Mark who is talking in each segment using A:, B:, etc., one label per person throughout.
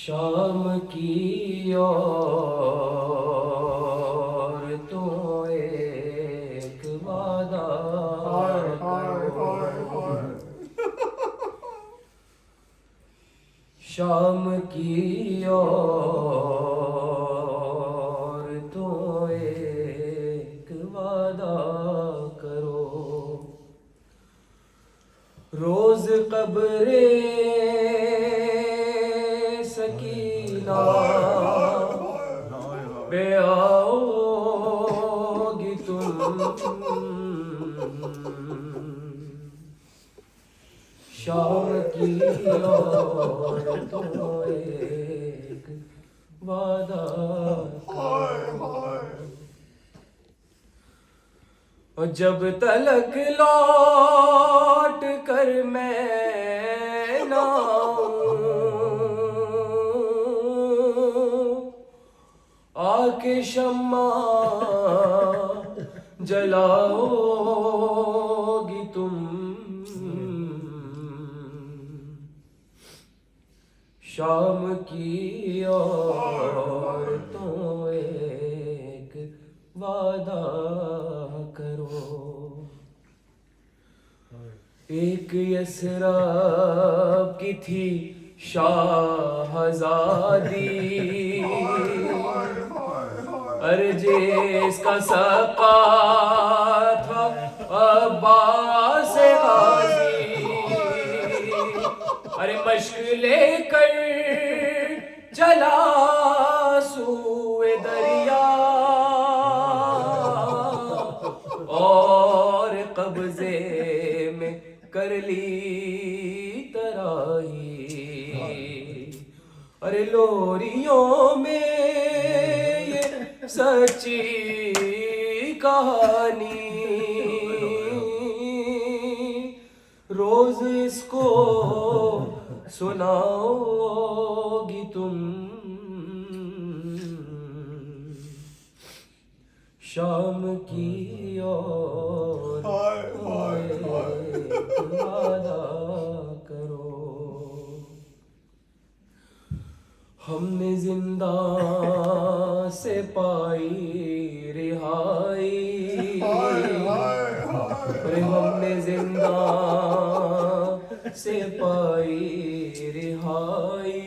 A: शाम की ओर तो एक वादा करो। शाम की ओर तो एक वादा करो। रोज कब्रे सकीना पे आओगी तुम। शाम की ओर तो एक वादा करो। और जब तलक लौट कर मैं ना आऊं, आके शम्मा जलाओगी तुम। शाम की ओर तो एक वादा करो। एक यसरब की थी शाहजादी, अर्जे इसका सका था अब्बास गाजी। अरे मश्क लेकर चला सूए दरिया, और कब्जे में कर ली तराई। अरे लोरियों में ये सच्ची कहानी, रोज इसको सुनाओगी तुम। शाम की ओर एक वादा करो। हमने जिंदा से पाई रिहाई, हमने जिंदा से पाई रिहाई।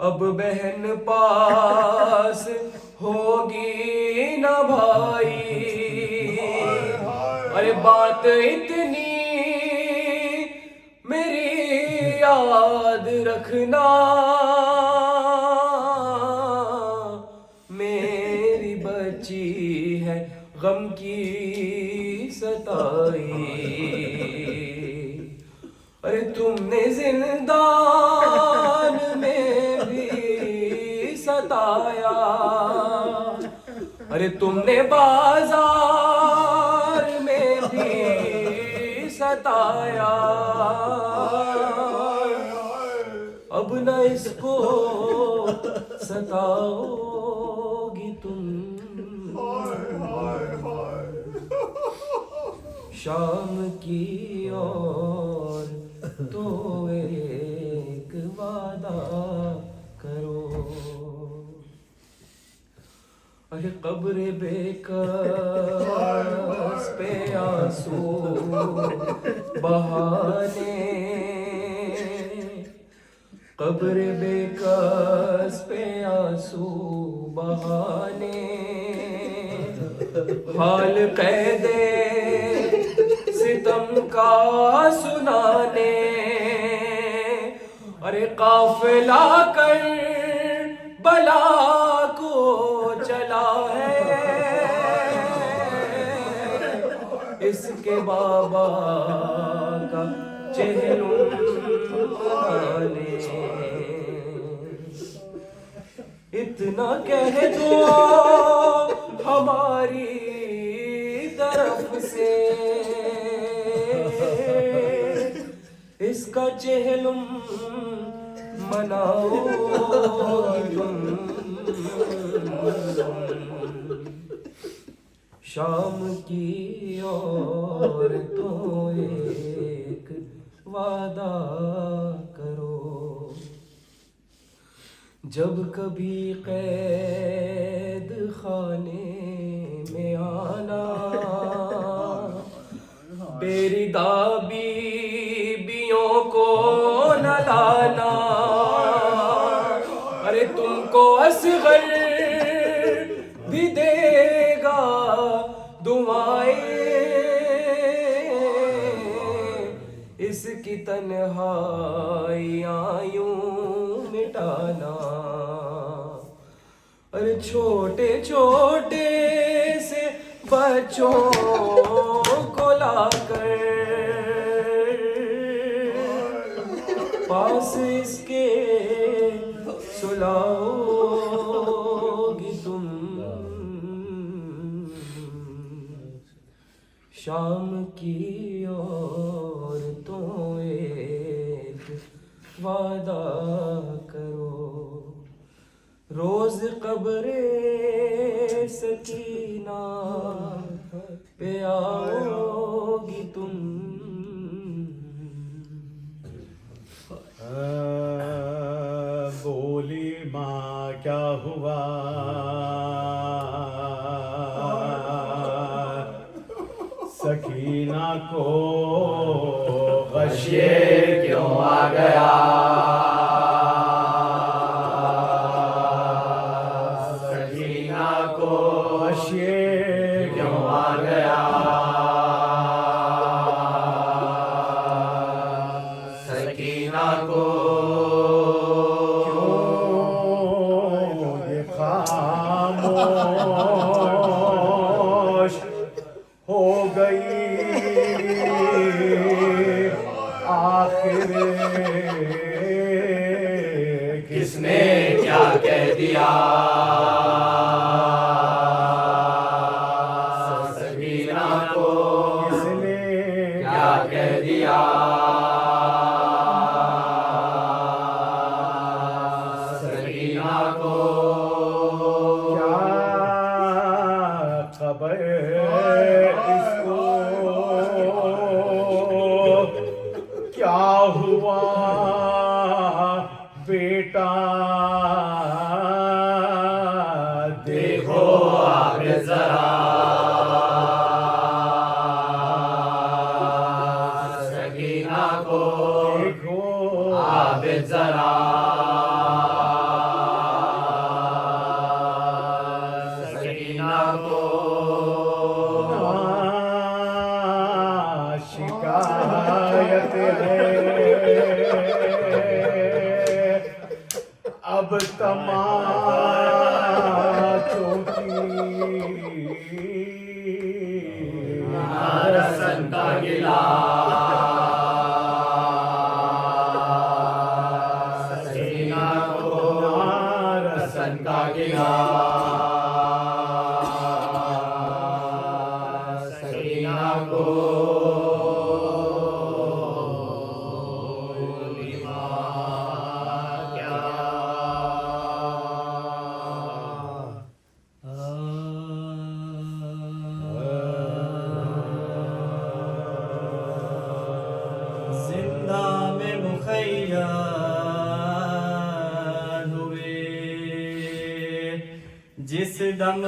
A: अब बहन पास होगी न भाई। अरे बात इतनी मेरी याद रखना, मेरी बच्ची है गम की सताई। अरे तुमने जिंदान में भी सताया, अरे तुमने बाजार में भी सताया। अब न इसको सताओगी तुम। शाम की ओर तो एक वादा करो। अरे कब्र बेकस पे आंसू बहाने, कब्र बेकस पे आंसू बहाने। हाल कह दे सितम का सुनाने, अरे काफिला कर बला को चला है। इसके बाबा का चेहलुम बनाने, इतना कह दो हमारी तरफ से, इसका चेहलुम मनाओ तुम। शाम की ओर तो एक वादा करो। जब कभी कैद खाने में आना, बेरिदा बीबियों को न लाना। अरे तुमको असगर भी देगा दुआएं, इसकी तन्हाइयां यूं मिटाना। अरे छोटे छोटे से बच्चों को लाकर पास इसके सुलाओगी तुम। शाम की ओर तो एक वादा करो, रोज कब्रे सकीना पे आओगी तुम।
B: बोली माँ क्या हुआ, सकीना को गशिए क्यों आ गया। सकीना को गशिए क्यों आ गया। सकीना को क्यों ये खामोश हो गई। आखिर किसने क्या कह दिया। सकीना को किसने क्या कह दिया। सकीना को क्या खबर इसको, क्या हुआ बेटा। देखो आप जरा। सकीना को देखो आप जरा। सकीना को शिकायत है अब तमाचों की। रसन का गिलास। सकीना को रसन का गिलास। सकीना को
C: जिंदा में मुखैर हुए जिस दम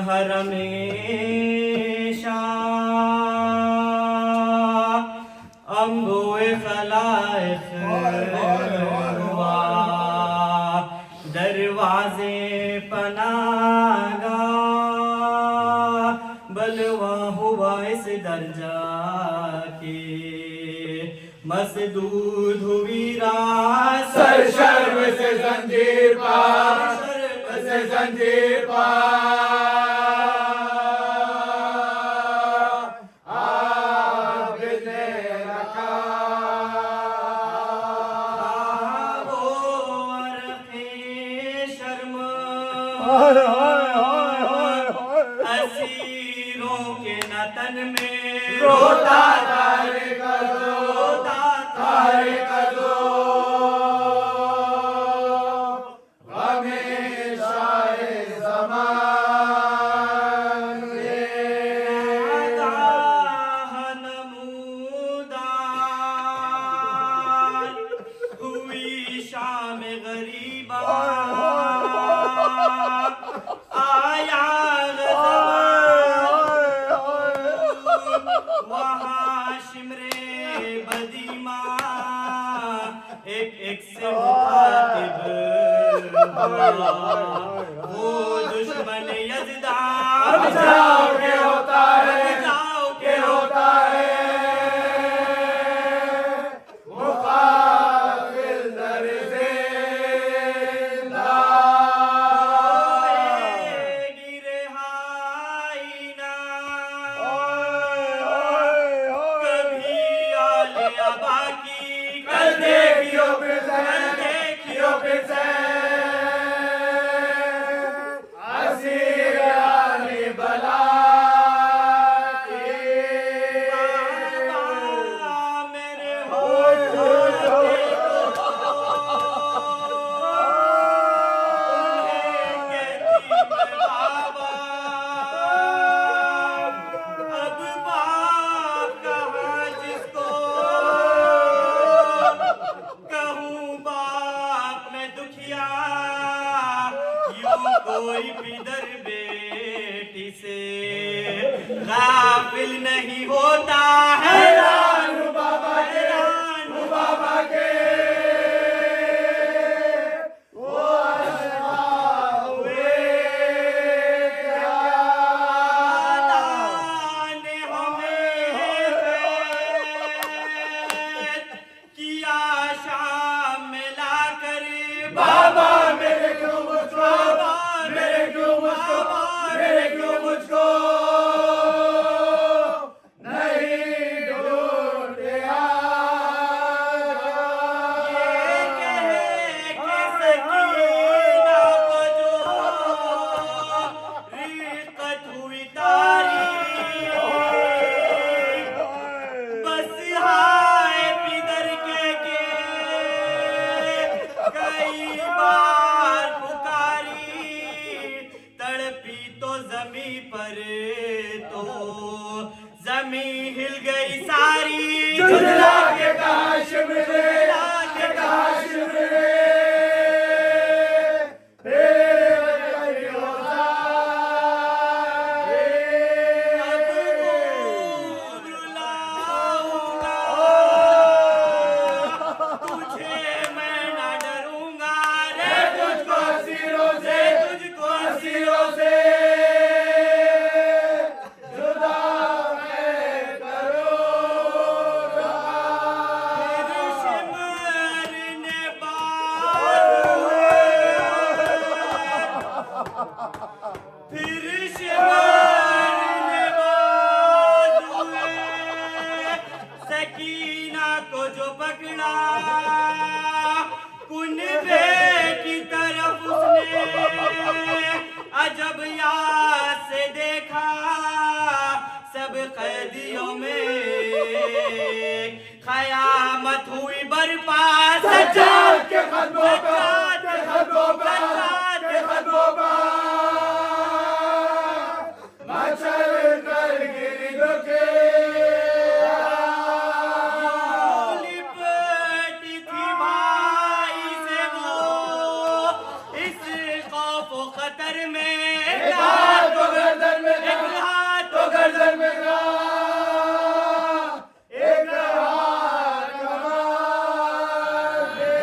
C: हरमेशा, अम्बोए खलाइक हुआ दरवाजे पनागा। बलवा हुआ इस दर्जा के मसदूद हुई रात।
B: सर शर्म से जंजीर पार, से जंजीर पार। आपने रखा
C: वो अरक़े शर्म असीरों के नतन में
B: रोता तारे का
C: रोता
B: तारे का दो। हमेशा इस ज़मान में
C: नमूदार हुई शाम गरीबा। वो दुश्मन यज़दान
B: अब जाओ के होता है,
C: अब जाओ
B: के होता है मुकाबिल दर ज़िंदा।
C: होएगी रिहाई ना
B: ओए ओए
C: कभी आले अबा की
B: कल देखियो फिर से,
C: कल देखियो
B: फिर से असीर आने बला
C: बाबा मेरे हो बाबा अब बाप कहाँ जिसको कहूँ बाप मैं दुखिया यूं कोई पिदर बेटी से गाफिल नहीं होता है
B: हैरान हूँ बाबा के,
C: हैरान
B: हूँ बाबा के वो अशफा हुए क्या।
C: ने हमें किया शाम में लाकर
B: बाबा मेरे क्यों मुझको, मेरे क्यों मुझको, मेरे क्यों मुझको नहीं ढूंढते
C: ये कहे कि सकीना को जो रिक़त हुई तारी बस हाय पिदर के कई बार पुकारी तड़पी तो जमी पर तो जमी हिल गई सारी
B: जुजला के कहा शिमरे, के कहा शिमरे
C: तुझे मैं ना डरूंगा रे
B: तुझको हसीनों से,
C: तुझको
B: हसीनों से जुदा मैं करूँगा।
C: सिमर ने फिर सिमर ने सकीना को जो पकड़ा कुनबे की तरफ उसने अजब याद से देखा सब कैदियों में खयामत हुई बर्पा
B: सज्जाद के खतों का,
C: सज्जाद
B: के खतों का,
C: सज्जाद
B: के खतों का मचल कर गिर के
C: लिपटी थी भाई से वो इस खौफ व खतर में
B: एक हाथ तो गर्दन में
C: एक
B: था,
C: हाथ
B: तो गर्दन में था, एक हाथ कमान दे।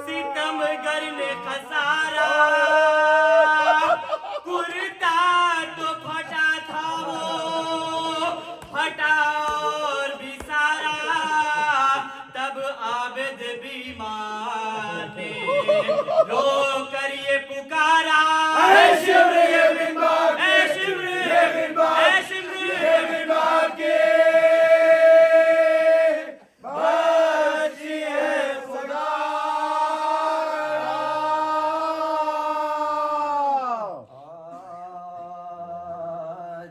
C: सितमगर ने खसारा कुर्ता तो फटा था वो फटा और भी सारा तब आबिद बीमार ने रो कर ये पुकारा
B: ऐ शिमर ये बिंबार
C: ऐ शिमर
B: ये बिंबार,
C: ऐ शिमर
B: ये बिंबार के बाजी है खुदा।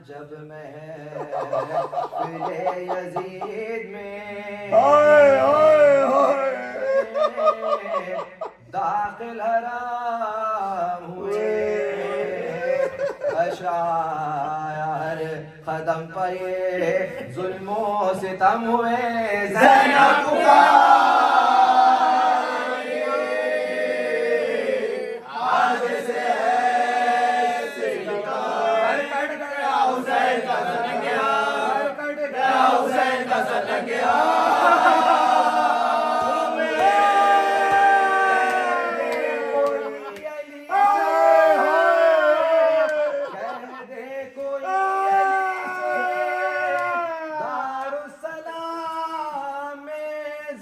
A: जब महफिले यजीद में
B: ओए ओए ओए
A: दाखिल हराम हुए अशायर कदम पर ये जुल्मो सितम हुए
B: ज़ैनब आज से ऐसे निकाल कट गया हुसैन का सनक गया, कट गया हुसैन का सनक गया।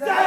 B: जय